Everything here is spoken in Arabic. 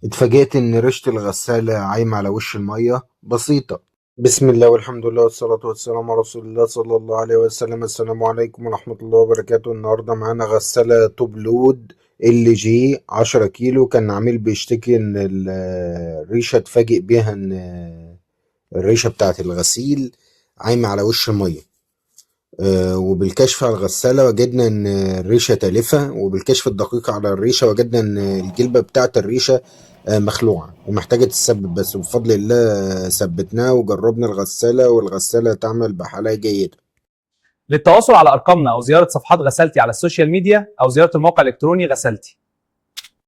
اتفاجئت ان ريشة الغسالة عايمة على وش المية. بسيطة. بسم الله والحمد لله والصلاة والسلام على رسول الله صلى الله عليه وسلم. السلام عليكم ورحمة الله وبركاته. النهاردة معانا غسالة توب لود ال جي 10 كيلو. كان عميل بيشتكي ان الريشة اتفاجئ بيها ان الريشة بتاعت الغسيل عايمة على وش المية. وبالكشف على الغسالة وجدنا إن الريشة تالفة، وبالكشف الدقيق على الريشة وجدنا إن الجلبة بتاعة الريشة مخلوعة ومحتاجة تتثبت، بس بفضل الله ثبتناها وجربنا الغسالة، والغسالة تعمل بحالة جيدة. للتواصل على ارقامنا او زياره صفحات غسالتي على السوشيال ميديا او زياره الموقع الالكتروني غسالتي.